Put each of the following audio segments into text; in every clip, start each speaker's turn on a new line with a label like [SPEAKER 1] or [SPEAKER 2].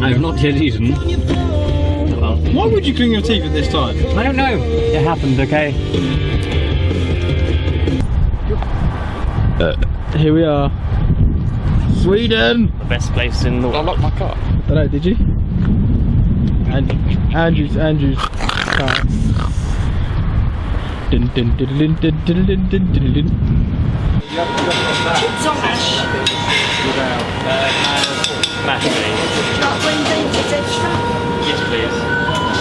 [SPEAKER 1] I've not yet eaten.
[SPEAKER 2] Why would you clean your teeth at this time?
[SPEAKER 1] I don't know. It happened, okay?
[SPEAKER 2] Here we are. Sweden!
[SPEAKER 1] The best place in the world.
[SPEAKER 3] I locked my car.
[SPEAKER 2] I know, did you? Andrew's car. Dun, dun, dun, dun, dun, dun, dun, dun, dun, dun.
[SPEAKER 4] Chips or mash?
[SPEAKER 1] Mash, please.
[SPEAKER 4] Not green beans, it's extra.
[SPEAKER 1] Yes, please.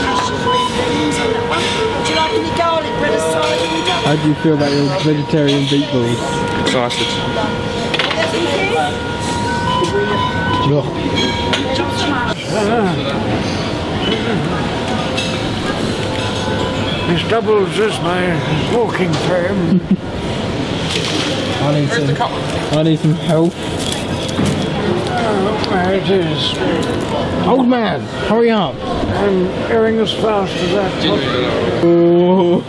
[SPEAKER 4] Mash and green beans on that one. Would you like any garlic bread aside?
[SPEAKER 2] How do you feel about your vegetarian meatballs?
[SPEAKER 3] Excited.
[SPEAKER 5] This doubles as my walking frame.
[SPEAKER 2] I need some help.
[SPEAKER 5] Oh, there it is.
[SPEAKER 2] Old man, hurry up.
[SPEAKER 5] I'm going as fast as that.
[SPEAKER 2] Oh.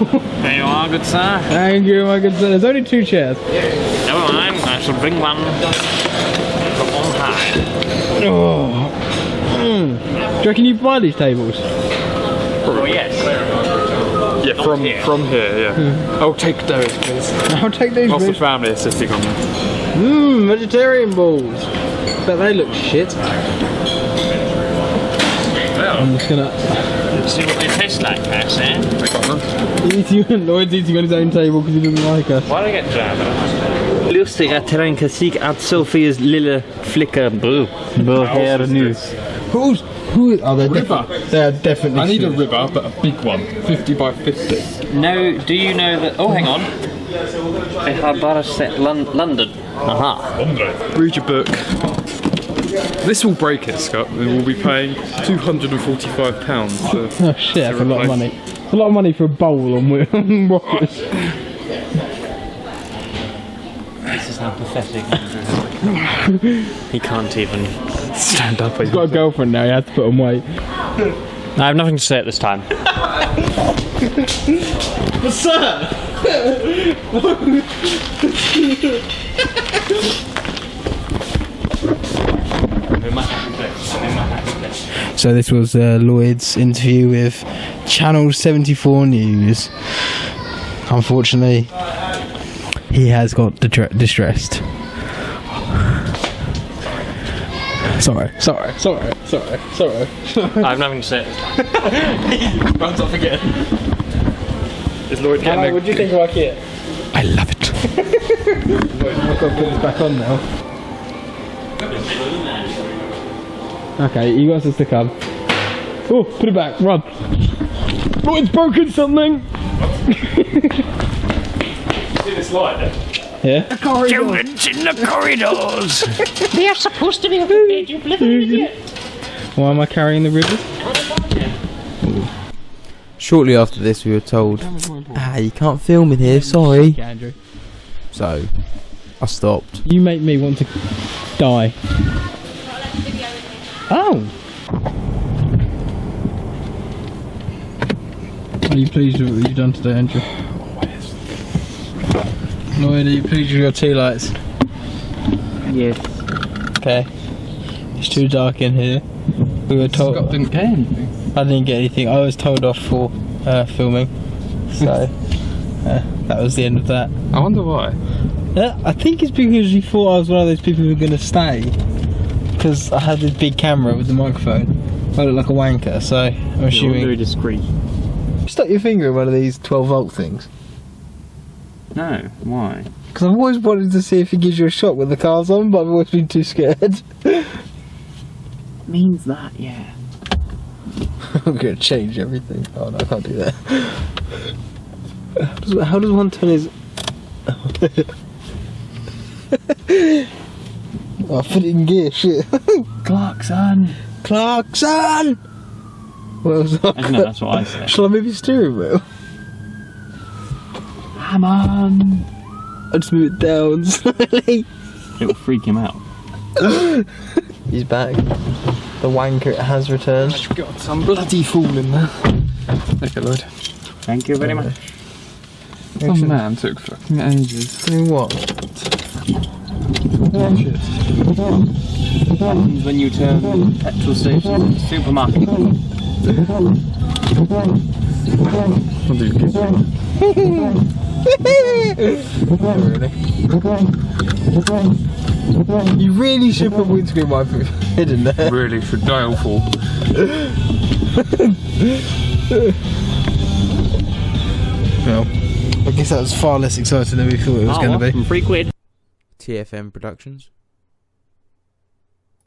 [SPEAKER 1] There you are, good sir.
[SPEAKER 2] Thank you, my good sir. There's only 2 chairs.
[SPEAKER 1] Never mind, I shall bring one from on high.
[SPEAKER 2] Oh. Do you reckon you buy these tables?
[SPEAKER 1] Oh, yes.
[SPEAKER 3] Yeah, from here, yeah. I'll take those, please.
[SPEAKER 2] I'll take these.
[SPEAKER 3] Whilst the family is sitting on them.
[SPEAKER 2] Vegetarian balls. Bet they look shit.
[SPEAKER 1] Well,
[SPEAKER 2] I'm just gonna
[SPEAKER 1] let's see what they taste like, I say.
[SPEAKER 2] Lloyd's eating on his own table because he doesn't like us.
[SPEAKER 1] Why do I get jammed? Lustig att tänka sig att Sofies lilla flicka bor här nu.
[SPEAKER 2] Who? Oh, they're definitely.
[SPEAKER 3] I need a
[SPEAKER 2] Swedish.
[SPEAKER 3] river, but a big one. 50 by 50.
[SPEAKER 1] No, do you know that... Oh, hang on. I have bara sett London. Aha.
[SPEAKER 3] Read your book. This will break it, Scott. We will be paying £245 for...
[SPEAKER 2] Oh shit, that's a lot of money. It's a lot of money for a bowl on rockets.
[SPEAKER 1] This is how pathetic he can't even stand up.
[SPEAKER 2] He's got a girlfriend now, he had to put on weight.
[SPEAKER 1] I have nothing to say at this time.
[SPEAKER 2] But sir! So this was Lloyd's interview with Channel 74 News. Unfortunately, he has got distressed. Sorry.
[SPEAKER 1] I have nothing to say at this time.
[SPEAKER 3] Runs off again. Is Lloyd getting
[SPEAKER 2] What do you think of Ikea?
[SPEAKER 3] I love it.
[SPEAKER 2] I've got to put this back on now. Okay, he wants us to come. Oh, put it back, run. Oh, it's broken something.
[SPEAKER 3] See the slide?
[SPEAKER 2] Yeah.
[SPEAKER 5] Students in the corridors.
[SPEAKER 4] They are supposed to be on the bed, you bloody idiot.
[SPEAKER 2] Why am I carrying the ribbon? Shortly after this we were told, you can't film in here, sorry. Andrew. So, I stopped. You make me want to die. Oh! Are you pleased with what you've done today, Andrew? Lloyd, are you pleased with your tea lights?
[SPEAKER 1] Yes.
[SPEAKER 2] Okay. It's too dark in here. We were told...
[SPEAKER 3] Scott didn't get anything.
[SPEAKER 2] I didn't get anything. I was told off for filming. So, that was the end of that.
[SPEAKER 3] I wonder why.
[SPEAKER 2] I think it's because you thought I was one of those people who were going to stay. Because I had this big camera with the microphone. I look like a wanker, so I'm assuming...
[SPEAKER 1] Very discreet.
[SPEAKER 2] Stuck your finger in one of these 12 volt things.
[SPEAKER 1] No, why?
[SPEAKER 2] Because I've always wanted to see if it gives you a shot with the cars on, but I've always been too scared.
[SPEAKER 1] Means that, yeah.
[SPEAKER 2] I'm going to change everything. Oh no, I can't do that. How does one turn his... Oh, I put it in gear, shit.
[SPEAKER 1] Clarkson!
[SPEAKER 2] Clarkson! What else?
[SPEAKER 1] I know, that's what I said.
[SPEAKER 2] Shall I move your steering wheel?
[SPEAKER 1] Come on!
[SPEAKER 2] I'll just move it down slightly.
[SPEAKER 1] It will freak him out.
[SPEAKER 2] He's back. The wanker has returned.
[SPEAKER 3] I've got some bloody fool in there. Thank you, Lloyd.
[SPEAKER 1] Thank you very much.
[SPEAKER 3] Some man took fucking ages.
[SPEAKER 2] Doing what?
[SPEAKER 3] Ages.
[SPEAKER 1] happens when you turn petrol stations into supermarkets.
[SPEAKER 3] What did you get?
[SPEAKER 2] You really should put windscreen wiper hidden there.
[SPEAKER 3] Really, for Daleful.
[SPEAKER 2] Well, I guess that was far less exciting than we thought it was going to be.
[SPEAKER 1] £3.
[SPEAKER 6] TFM Productions.